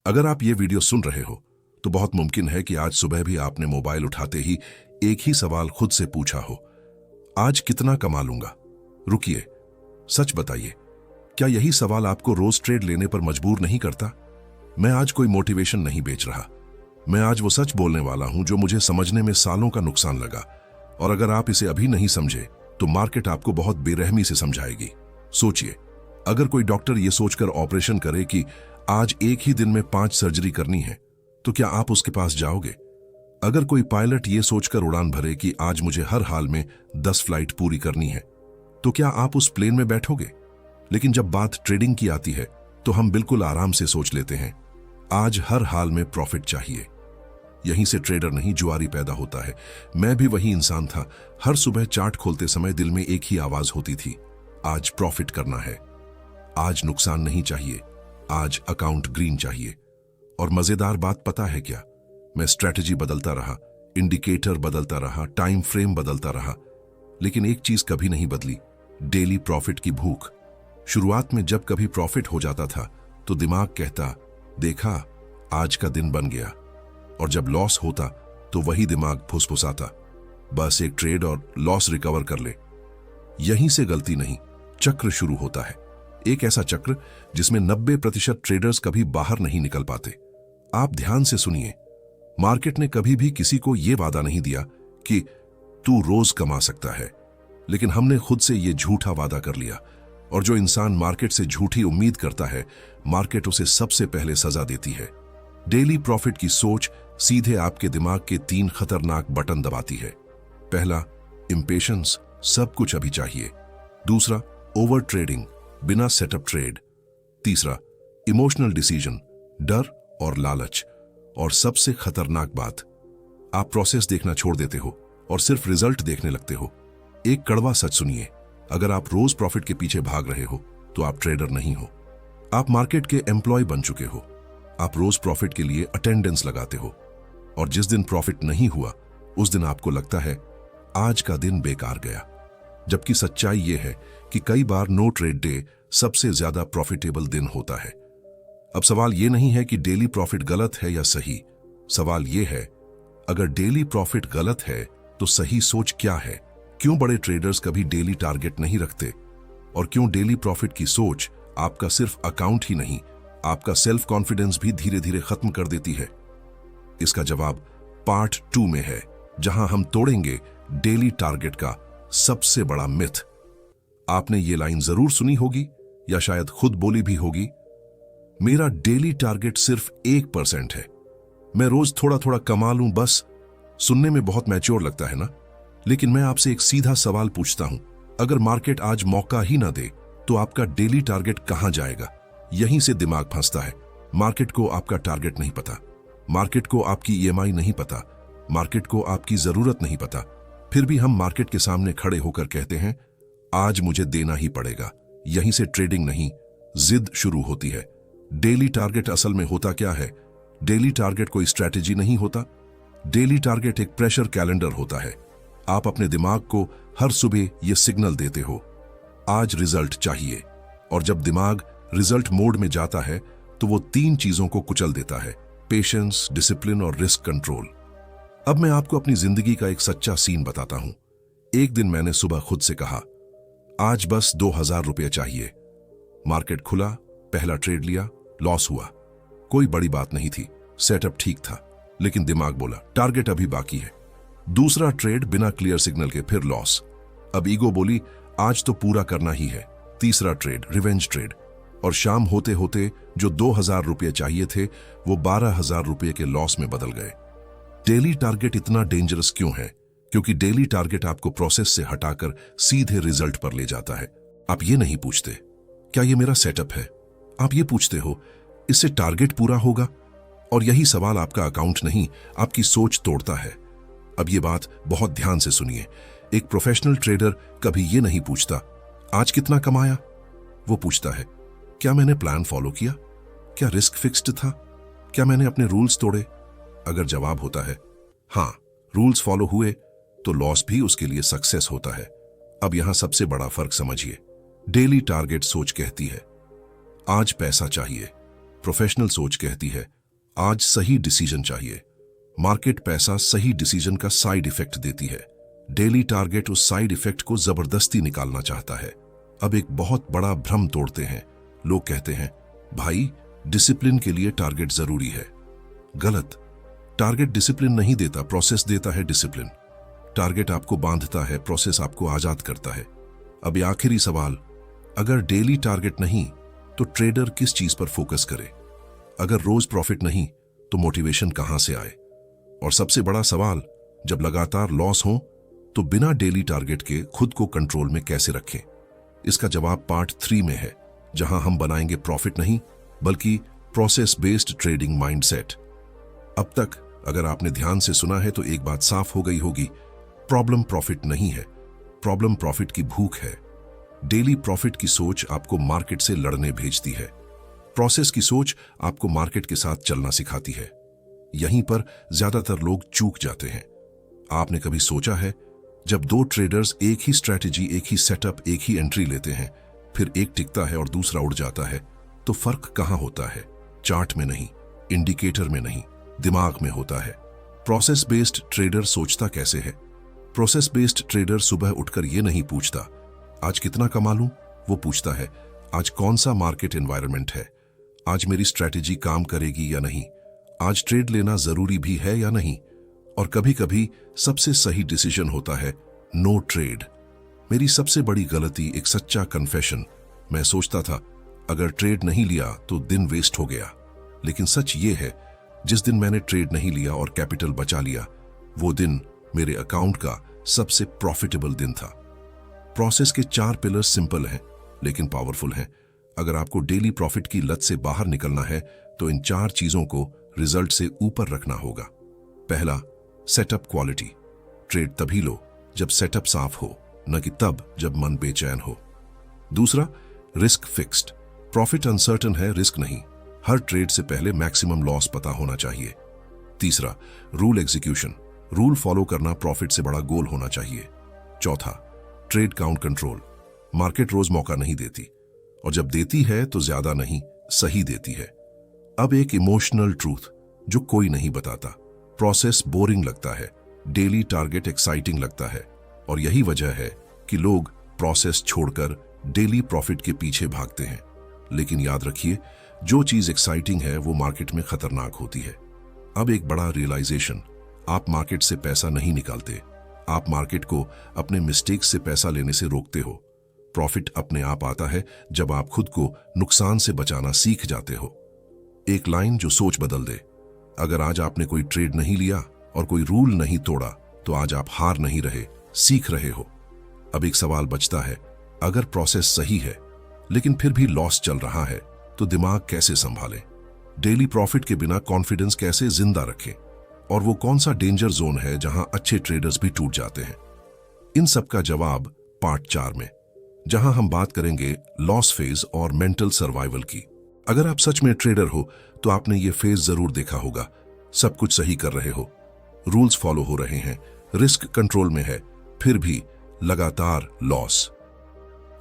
अगर आप ये वीडियो सुन रहे हो तो बहुत मुमकिन है कि आज सुबह भी आपने मोबाइल उठाते ही एक ही सवाल खुद से पूछा हो, आज कितना कमा लूंगा। रुकिए, सच बताइए, क्या यही सवाल आपको रोज ट्रेड लेने पर मजबूर नहीं करता? मैं आज कोई मोटिवेशन नहीं बेच रहा। मैं आज वो सच बोलने वाला हूं जो मुझे समझने में सालों का नुकसान लगा, और अगर आप इसे अभी नहीं समझे तो मार्केट आपको बहुत बेरहमी से समझाएगी। सोचिए, अगर कोई डॉक्टर ये सोचकर ऑपरेशन करे कि आज एक ही दिन में 5 सर्जरी करनी है, तो क्या आप उसके पास जाओगे? अगर कोई पायलट ये सोचकर उड़ान भरे कि आज मुझे हर हाल में 10 फ्लाइट पूरी करनी है, तो क्या आप उस प्लेन में बैठोगे? लेकिन जब बात ट्रेडिंग की आती है तो हम बिल्कुल आराम से सोच लेते हैं, आज हर हाल में प्रॉफिट चाहिए। यहीं से ट्रेडर नहीं, जुआरी पैदा होता है। मैं भी वही इंसान था। हर सुबह चार्ट खोलते समय दिल में एक ही आवाज होती थी, आज प्रॉफिट करना है, आज नुकसान नहीं चाहिए, आज अकाउंट ग्रीन चाहिए। और मजेदार बात पता है क्या? मैं स्ट्रैटेजी बदलता रहा, इंडिकेटर बदलता रहा, टाइम फ्रेम बदलता रहा, लेकिन एक चीज कभी नहीं बदली, डेली प्रॉफिट की भूख। शुरुआत में जब कभी प्रॉफिट हो जाता था तो दिमाग कहता, देखा, आज का दिन बन गया। और जब लॉस होता तो वही दिमाग फुसफुसाता, बस एक ट्रेड और लॉस रिकवर कर ले। यहीं से गलती नहीं, चक्र शुरू होता है। एक ऐसा चक्र जिसमें 90% ट्रेडर्स कभी बाहर नहीं निकल पाते। आप ध्यान से सुनिए, मार्केट ने कभी भी किसी को यह वादा नहीं दिया कि तू रोज कमा सकता है, लेकिन हमने खुद से यह झूठा वादा कर लिया। और जो इंसान मार्केट से झूठी उम्मीद करता है, मार्केट उसे सबसे पहले सजा देती है। डेली प्रॉफिट की सोच सीधे आपके दिमाग के 3 खतरनाक बटन दबाती है। पहला, इंपेशेंस, सब कुछ अभी चाहिए। दूसरा, ओवर ट्रेडिंग, बिना सेटअप ट्रेड। तीसरा, इमोशनल डिसीजन, डर और लालच। और सबसे खतरनाक बात, आप प्रोसेस देखना छोड़ देते हो और सिर्फ रिजल्ट देखने लगते हो। एक कड़वा सच सुनिए, अगर आप रोज प्रॉफिट के पीछे भाग रहे हो तो आप ट्रेडर नहीं हो, आप मार्केट के एम्प्लॉय बन चुके हो। आप रोज प्रॉफिट के लिए अटेंडेंस लगाते हो, और जिस दिन प्रॉफिट नहीं हुआ उस दिन आपको लगता है आज का दिन बेकार गया। जबकि सच्चाई यह है कि कई बार नो ट्रेड डे सबसे ज्यादा प्रॉफिटेबल दिन होता है। अब सवाल यह नहीं है कि डेली प्रॉफिट गलत है या सही, सवाल यह है, अगर डेली प्रॉफिट गलत है तो सही सोच क्या है? क्यों बड़े ट्रेडर्स कभी डेली टारगेट नहीं रखते? और क्यों डेली प्रॉफिट की सोच आपका सिर्फ अकाउंट ही नहीं, आपका सेल्फ कॉन्फिडेंस भी धीरे धीरे खत्म कर देती है? इसका जवाब पार्ट 2 में है, जहां हम तोड़ेंगे डेली टारगेट का सबसे बड़ा मिथ। आपने ये लाइन जरूर सुनी होगी या शायद खुद बोली भी होगी, मेरा डेली टारगेट सिर्फ 1% है, मैं रोज थोड़ा थोड़ा कमा लूं बस। सुनने में बहुत मैच्योर लगता है ना? लेकिन मैं आपसे एक सीधा सवाल पूछता हूं, अगर मार्केट आज मौका ही ना दे तो आपका डेली टारगेट कहां जाएगा? यहीं से दिमाग फंसता है। मार्केट को आपका टारगेट नहीं पता, मार्केट को आपकी ईएमआई नहीं पता, मार्केट को आपकी जरूरत नहीं पता। फिर भी हम मार्केट के सामने खड़े होकर कहते हैं, आज मुझे देना ही पड़ेगा। यहीं से ट्रेडिंग नहीं, जिद शुरू होती है। डेली टारगेट असल में होता क्या है? डेली टारगेट कोई स्ट्रैटेजी नहीं होता। डेली टारगेट एक प्रेशर कैलेंडर होता है। आप अपने दिमाग को हर सुबह यह सिग्नल देते हो, आज रिजल्ट चाहिए। और जब दिमाग रिजल्ट मोड में जाता है तो वो 3 चीजों को कुचल देता है, पेशेंस, डिसिप्लिन और रिस्क कंट्रोल। अब मैं आपको अपनी जिंदगी का एक सच्चा सीन बताता हूं। एक दिन मैंने सुबह खुद से कहा, आज बस 2000 रुपये चाहिए। मार्केट खुला, पहला ट्रेड लिया, लॉस हुआ। कोई बड़ी बात नहीं थी, सेटअप ठीक था, लेकिन दिमाग बोला टारगेट अभी बाकी है। दूसरा ट्रेड बिना क्लियर सिग्नल के, फिर लॉस। अब ईगो बोली आज तो पूरा करना ही है। तीसरा ट्रेड, रिवेंज ट्रेड, और शाम होते होते जो 2000 रुपये चाहिए थे वो 12000 रुपये के लॉस में बदल गए। डेली टारगेट इतना डेंजरस क्यों है? क्योंकि डेली टारगेट आपको प्रोसेस से हटाकर सीधे रिजल्ट पर ले जाता है। आप ये नहीं पूछते क्या ये मेरा सेटअप है, आप ये पूछते हो इससे टारगेट पूरा होगा? और यही सवाल आपका अकाउंट नहीं, आपकी सोच तोड़ता है। अब ये बात बहुत ध्यान से सुनिए, एक प्रोफेशनल ट्रेडर कभी ये नहीं पूछता आज कितना कमाया, वो पूछता है क्या मैंने प्लान फॉलो किया, क्या रिस्क फिक्स्ड था, क्या मैंने अपने रूल्स तोड़े? अगर जवाब होता है हाँ, रूल्स फॉलो हुए, तो लॉस भी उसके लिए सक्सेस होता है। अब यहां सबसे बड़ा फर्क समझिए, डेली टारगेट सोच कहती है आज पैसा चाहिए, प्रोफेशनल सोच कहती है आज सही डिसीजन चाहिए। मार्केट पैसा सही डिसीजन का साइड इफेक्ट देती है। डेली टारगेट उस साइड इफेक्ट को जबरदस्ती निकालना चाहता है। अब एक बहुत बड़ा भ्रम तोड़ते हैं। लोग कहते हैं भाई डिसिप्लिन के लिए टारगेट जरूरी है। गलत। टारगेट डिसिप्लिन नहीं देता, प्रोसेस देता है डिसिप्लिन। टारगेट आपको बांधता है, प्रोसेस आपको आजाद करता है। अब ये आखिरी सवाल, अगर डेली टारगेट नहीं तो ट्रेडर किस चीज पर फोकस करे? अगर रोज प्रॉफिट नहीं तो मोटिवेशन कहां से आए? और सबसे बड़ा सवाल, जब लगातार लॉस हो तो बिना डेली टारगेट के खुद को कंट्रोल में कैसे रखें? इसका जवाब पार्ट 3 में है, जहां हम बनाएंगे प्रॉफिट नहीं बल्कि प्रोसेस बेस्ड ट्रेडिंग माइंडसेट। अब तक अगर आपने ध्यान से सुना है तो एक बात साफ हो गई होगी, प्रॉब्लम प्रॉफिट नहीं है, प्रॉब्लम प्रॉफिट की भूख है। डेली प्रॉफिट की सोच आपको मार्केट से लड़ने भेजती है। प्रोसेस की सोच आपको मार्केट के साथ चलना सिखाती है। यहीं पर ज्यादातर लोग चूक जाते हैं। आपने कभी सोचा है, जब दो ट्रेडर्स एक ही स्ट्रैटेजी, एक ही सेटअप, एक ही एंट्री लेते हैं, फिर एक टिकता है और दूसरा उड़ जाता है, तो फर्क कहां होता है? चार्ट में नहीं, इंडिकेटर में नहीं, दिमाग में होता है। प्रोसेस बेस्ड ट्रेडर सोचता कैसे है? प्रोसेस बेस्ड ट्रेडर सुबह उठकर यह नहीं पूछता आज कितना कमा लूं, वो पूछता है आज कौन सा मार्केट एनवायरनमेंट है, आज मेरी स्ट्रैटेजी काम करेगी या नहीं, आज ट्रेड लेना जरूरी भी है या नहीं। और कभी कभी सबसे सही डिसीजन होता है नो ट्रेड। मेरी सबसे बड़ी गलती, एक सच्चा कन्फेशन, मैं सोचता था अगर ट्रेड नहीं लिया तो दिन वेस्ट हो गया। लेकिन सच ये है, जिस दिन मैंने ट्रेड नहीं लिया और कैपिटल बचा लिया, वो दिन मेरे अकाउंट का सबसे प्रॉफिटेबल दिन था। प्रोसेस के 4 पिलर्स सिंपल हैं लेकिन पावरफुल हैं। अगर आपको डेली प्रॉफिट की लत से बाहर निकलना है तो इन 4 चीजों को रिजल्ट से ऊपर रखना होगा। पहला, सेटअप क्वालिटी। ट्रेड तभी लो जब सेटअप साफ हो, न कि तब जब मन बेचैन हो। दूसरा, रिस्क फिक्स्ड। प्रॉफिट अनसर्टन है, रिस्क नहीं। हर ट्रेड से पहले मैक्सिमम लॉस पता होना चाहिए। तीसरा, रूल एग्जीक्यूशन। रूल फॉलो करना प्रॉफिट से बड़ा गोल होना चाहिए। चौथा, ट्रेड काउंट कंट्रोल। मार्केट रोज मौका नहीं देती, और जब देती है तो ज्यादा नहीं, सही देती है। अब एक इमोशनल ट्रूथ जो कोई नहीं बताता, प्रोसेस बोरिंग लगता है, डेली टारगेट एक्साइटिंग लगता है, और यही वजह है कि लोग प्रोसेस छोड़कर डेली प्रॉफिट के पीछे भागते हैं। लेकिन याद रखिए, जो चीज एक्साइटिंग है वो मार्केट में खतरनाक होती है। अब एक बड़ा रियलाइजेशन, आप मार्केट से पैसा नहीं निकालते, आप मार्केट को अपने मिस्टेक्स से पैसा लेने से रोकते हो। प्रॉफिट अपने आप आता है जब आप खुद को नुकसान से बचाना सीख जाते हो। एक लाइन जो सोच बदल दे, अगर आज आपने कोई ट्रेड नहीं लिया और कोई रूल नहीं तोड़ा तो आज आप हार नहीं रहे, सीख रहे हो। अब एक सवाल बचता है, अगर प्रोसेस सही है लेकिन फिर भी लॉस चल रहा है तो दिमाग कैसे संभालें? डेली प्रॉफिट के बिना कॉन्फिडेंस कैसे जिंदा रखें? और वो कौन सा डेंजर जोन है जहां अच्छे ट्रेडर्स भी टूट जाते हैं? इन सब का जवाब पार्ट 4 में, जहां हम बात करेंगे लॉस फेज और मेंटल सर्वाइवल की। अगर आप सच में ट्रेडर हो तो आपने ये फेज जरूर देखा होगा। सब कुछ सही कर रहे हो, रूल्स फॉलो हो रहे हैं, रिस्क कंट्रोल में है, फिर भी लगातार लॉस।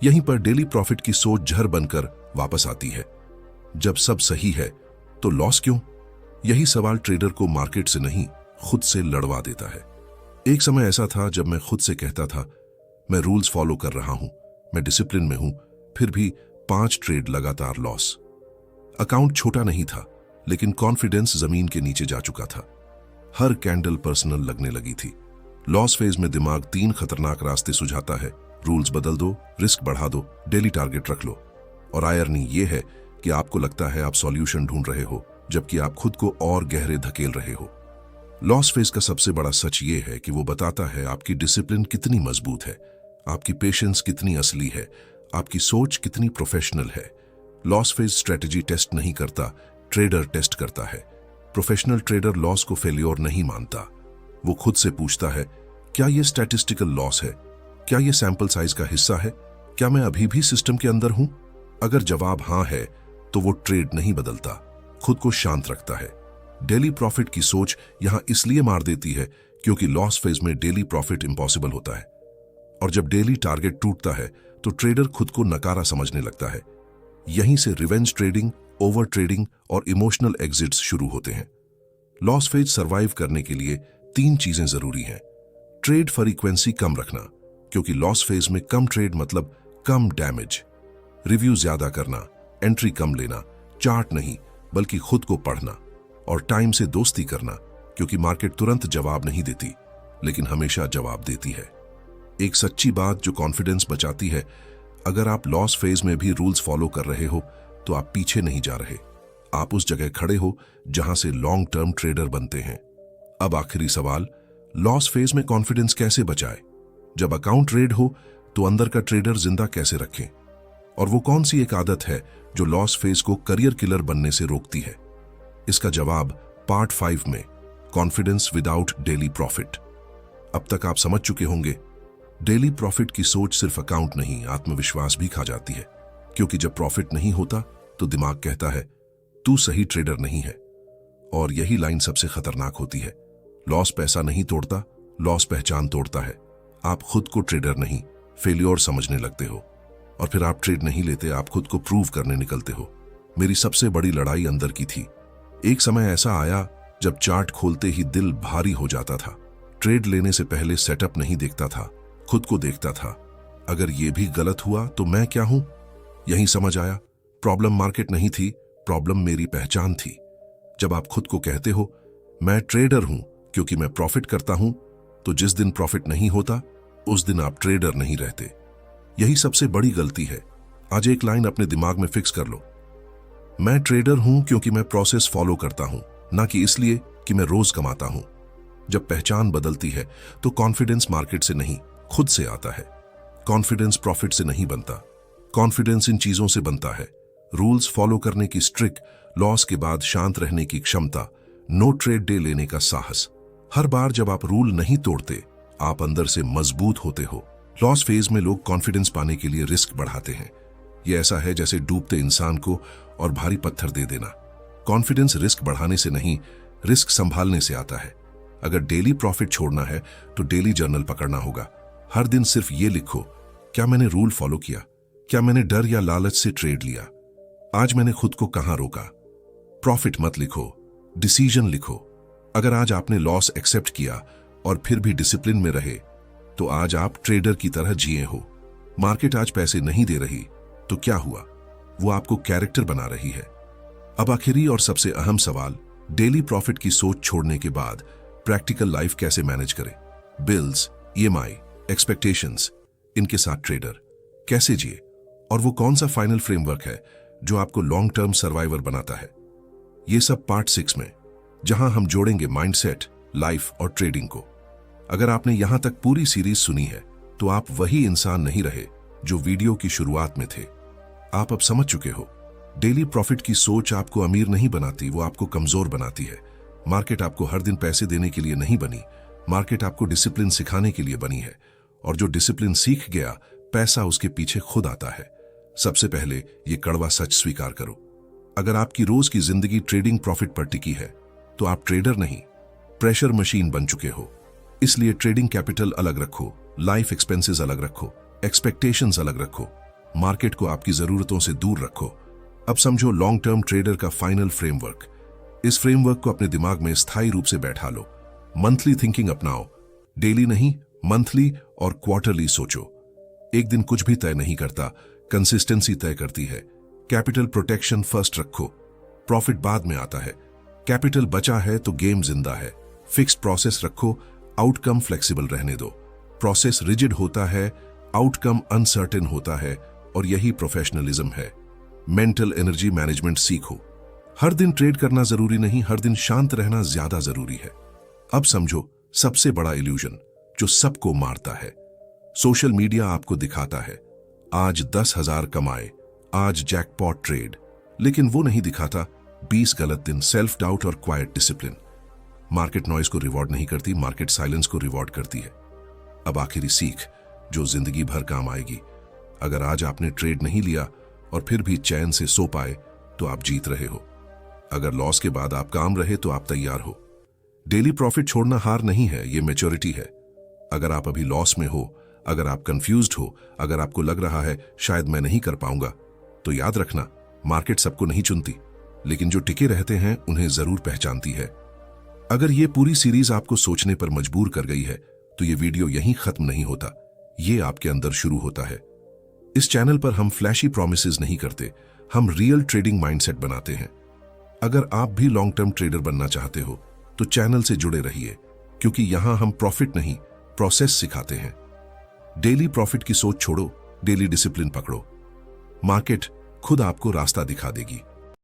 यहीं पर डेली प्रॉफिट की सोच जहर बनकर वापस आती है। जब सब सही है तो लॉस क्यों? यही सवाल ट्रेडर को मार्केट से नहीं, खुद से लड़वा देता है। एक समय ऐसा था जब मैं खुद से कहता था मैं रूल्स फॉलो कर रहा हूं, मैं डिसिप्लिन में हूं, फिर भी 5 ट्रेड लगातार लॉस। अकाउंट छोटा नहीं था लेकिन कॉन्फिडेंस जमीन के नीचे जा चुका था। हर कैंडल पर्सनल लगने लगी थी। लॉस फेज में दिमाग 3 खतरनाक रास्ते सुझाता है, रूल्स बदल दो, रिस्क बढ़ा दो, डेली टारगेट रख लो। और आयरनी ये है कि आपको लगता है आप सॉल्यूशन ढूंढ रहे हो, जबकि आप खुद को और गहरे धकेल रहे हो। लॉस फेज का सबसे बड़ा सच ये है कि वो बताता है आपकी डिसिप्लिन कितनी मजबूत है, आपकी पेशेंस कितनी असली है, आपकी सोच कितनी प्रोफेशनल है। लॉस फेज स्ट्रेटजी टेस्ट नहीं करता, ट्रेडर टेस्ट करता है। प्रोफेशनल ट्रेडर लॉस को फेल्योर नहीं मानता। वो खुद से पूछता है, क्या ये स्टैटिस्टिकल लॉस है? क्या ये सैंपल साइज का हिस्सा है? क्या मैं अभी भी सिस्टम के अंदर हूं? अगर जवाब हां है तो वो ट्रेड नहीं बदलता, खुद को शांत रखता है। डेली प्रॉफिट की सोच यहां इसलिए मार देती है क्योंकि लॉस फेज में डेली प्रॉफिट इंपॉसिबल होता है। और जब डेली टारगेट टूटता है तो ट्रेडर खुद को नकारा समझने लगता है। यहीं से रिवेंज ट्रेडिंग ओवर ट्रेडिंग और इमोशनल एग्जिट्स शुरू होते हैं। लॉस फेज सरवाइव करने के लिए 3 चीजें जरूरी हैं। ट्रेड फ्रीक्वेंसी कम रखना, क्योंकि लॉस फेज में कम ट्रेड मतलब कम डैमेज। रिव्यू ज्यादा करना, एंट्री कम लेना, चार्ट नहीं बल्कि खुद को पढ़ना। और टाइम से दोस्ती करना, क्योंकि मार्केट तुरंत जवाब नहीं देती लेकिन हमेशा जवाब देती है। एक सच्ची बात जो कॉन्फिडेंस बचाती है, अगर आप लॉस फेज में भी रूल्स फॉलो कर रहे हो तो आप पीछे नहीं जा रहे, आप उस जगह खड़े हो जहां से लॉन्ग टर्म ट्रेडर बनते हैं। अब आखिरी सवाल, लॉस फेज में कॉन्फिडेंस कैसे बचाए? जब अकाउंट रेड हो तो अंदर का ट्रेडर जिंदा कैसे रखें? और वो कौन सी एक आदत है जो लॉस फेज को करियर किलर बनने से रोकती है? इसका जवाब पार्ट 5 में, कॉन्फिडेंस विदाउट डेली प्रॉफिट। अब तक आप समझ चुके होंगे, डेली प्रॉफिट की सोच सिर्फ अकाउंट नहीं, आत्मविश्वास भी खा जाती है। क्योंकि जब प्रॉफिट नहीं होता तो दिमाग कहता है तू सही ट्रेडर नहीं है। और यही लाइन सबसे खतरनाक होती है। लॉस पैसा नहीं तोड़ता, लॉस पहचान तोड़ता है। आप खुद को ट्रेडर नहीं, फेल्योर समझने लगते हो और फिर आप ट्रेड नहीं लेते, आप खुद को प्रूव करने निकलते हो। मेरी सबसे बड़ी लड़ाई अंदर की थी। एक समय ऐसा आया जब चार्ट खोलते ही दिल भारी हो जाता था। ट्रेड लेने से पहले सेटअप नहीं देखता था, खुद को देखता था। अगर यह भी गलत हुआ तो मैं क्या हूं? यही समझ आया, प्रॉब्लम मार्केट नहीं थी, प्रॉब्लम मेरी पहचान थी। जब आप खुद को कहते हो मैं ट्रेडर हूं क्योंकि मैं प्रॉफिट करता हूं, तो जिस दिन प्रॉफिट नहीं होता उस दिन आप ट्रेडर नहीं रहते। यही सबसे बड़ी गलती है। आज एक लाइन अपने दिमाग में फिक्स कर लो, मैं ट्रेडर हूं क्योंकि मैं प्रोसेस फॉलो करता हूं, ना कि इसलिए कि मैं रोज कमाता हूं। जब पहचान बदलती है तो कॉन्फिडेंस मार्केट से नहीं, खुद से आता है। कॉन्फिडेंस प्रॉफिट से नहीं बनता, कॉन्फिडेंस इन चीजों से बनता है। रूल्स फॉलो करने की स्ट्रिक, लॉस के बाद शांत रहने की क्षमता, नो ट्रेड डे लेने का साहस। हर बार जब आप रूल नहीं तोड़ते, आप अंदर से मजबूत होते हो। लॉस फेज में लोग कॉन्फिडेंस पाने के लिए रिस्क बढ़ाते हैं। यह ऐसा है जैसे डूबते इंसान को और भारी पत्थर दे देना। कॉन्फिडेंस रिस्क बढ़ाने से नहीं, रिस्क संभालने से आता है। अगर डेली प्रॉफिट छोड़ना है तो डेली जर्नल पकड़ना होगा। हर दिन सिर्फ ये लिखो, क्या मैंने रूल फॉलो किया? क्या मैंने डर या लालच से ट्रेड लिया? आज मैंने खुद को कहां रोका? प्रॉफिट मत लिखो, डिसीजन लिखो। अगर आज आपने लॉस एक्सेप्ट किया और फिर भी डिसिप्लिन में रहे, तो आज आप ट्रेडर की तरह जिए हो। मार्केट आज पैसे नहीं दे रही तो क्या हुआ? वो आपको कैरेक्टर बना रही है। अब आखिरी और सबसे अहम सवाल, डेली प्रॉफिट की सोच छोड़ने के बाद प्रैक्टिकल लाइफ कैसे मैनेज करें? बिल्स, ईएमआई, एक्सपेक्टेशंस, इनके साथ ट्रेडर कैसे जिए? और वो कौन सा फाइनल फ्रेमवर्क है जो आपको लॉन्ग टर्म सर्वाइवर बनाता है? ये सब पार्ट 6 में, जहां हम जोड़ेंगे माइंडसेट, लाइफ और ट्रेडिंग को। अगर आपने यहां तक पूरी सीरीज सुनी है तो आप वही इंसान नहीं रहे जो वीडियो की शुरुआत में थे। आप अब समझ चुके हो, डेली प्रॉफिट की सोच आपको अमीर नहीं बनाती, वो आपको कमजोर बनाती है। मार्केट आपको हर दिन पैसे देने के लिए नहीं बनी, मार्केट आपको डिसिप्लिन सिखाने के लिए बनी है। और जो डिसिप्लिन सीख गया, पैसा उसके पीछे खुद आता है। सबसे पहले ये कड़वा सच स्वीकार करो, अगर आपकी रोज की जिंदगी ट्रेडिंग प्रॉफिट पर टिकी है तो आप ट्रेडर नहीं, प्रेशर मशीन बन चुके हो। इसलिए ट्रेडिंग कैपिटल अलग रखो, लाइफ एक्सपेंसेस अलग रखो, एक्सपेक्टेशंस अलग रखो, मार्केट को आपकी जरूरतों से दूर रखो। अब समझो लॉन्ग टर्म ट्रेडर का फाइनल फ्रेमवर्क। इस फ्रेमवर्क को अपने दिमाग में स्थायी रूप से बैठा लो। मंथली थिंकिंग अपनाओ, डेली नहीं, मंथली और क्वार्टरली सोचो। एक दिन कुछ भी तय नहीं करता, कंसिस्टेंसी तय करती है। कैपिटल प्रोटेक्शन फर्स्ट रखो, प्रॉफिट बाद में आता है। कैपिटल बचा है तो गेम जिंदा है। फिक्स्ड प्रोसेस रखो, आउटकम फ्लेक्सिबल रहने दो। प्रोसेस रिजिड होता है, आउटकम अनसर्टेन होता है, और यही प्रोफेशनलिज्म है। मेंटल एनर्जी मैनेजमेंट सीखो। हर दिन ट्रेड करना जरूरी नहीं, हर दिन शांत रहना ज्यादा जरूरी है। अब समझो सबसे बड़ा इल्यूजन जो सबको मारता है। सोशल मीडिया आपको दिखाता है आज 10,000 कमाए, आज जैकपॉट ट्रेड, लेकिन वो नहीं दिखाता 20 गलत दिन, सेल्फ डाउट और क्वाइट डिसिप्लिन। मार्केट नॉइज को रिवॉर्ड नहीं करती, मार्केट साइलेंस को रिवॉर्ड करती है। अब आखिरी सीख जो जिंदगी भर काम आएगी। अगर आज आपने ट्रेड नहीं लिया और फिर भी चैन से सो पाए तो आप जीत रहे हो। अगर लॉस के बाद आप काम रहे तो आप तैयार हो। डेली प्रॉफिट छोड़ना हार नहीं है, ये मैच्योरिटी है। अगर आप अभी लॉस में हो, अगर आप कंफ्यूज्ड हो, अगर आपको लग रहा है शायद मैं नहीं कर पाऊंगा, तो याद रखना, मार्केट सबको नहीं चुनती, लेकिन जो टिके रहते हैं उन्हें जरूर पहचानती है। अगर ये पूरी सीरीज आपको सोचने पर मजबूर कर गई है तो ये वीडियो यहीं खत्म नहीं होता, ये आपके अंदर शुरू होता है। इस चैनल पर हम फ्लैशी प्रॉमिसेस नहीं करते, हम रियल ट्रेडिंग माइंडसेट बनाते हैं। अगर आप भी लॉन्ग टर्म ट्रेडर बनना चाहते हो तो चैनल से जुड़े रहिए, क्योंकि यहां हम प्रॉफिट नहीं प्रोसेस सिखाते हैं। डेली प्रॉफिट की सोच छोड़ो, डेली डिसिप्लिन पकड़ो। मार्केट खुद आपको रास्ता दिखा देगी।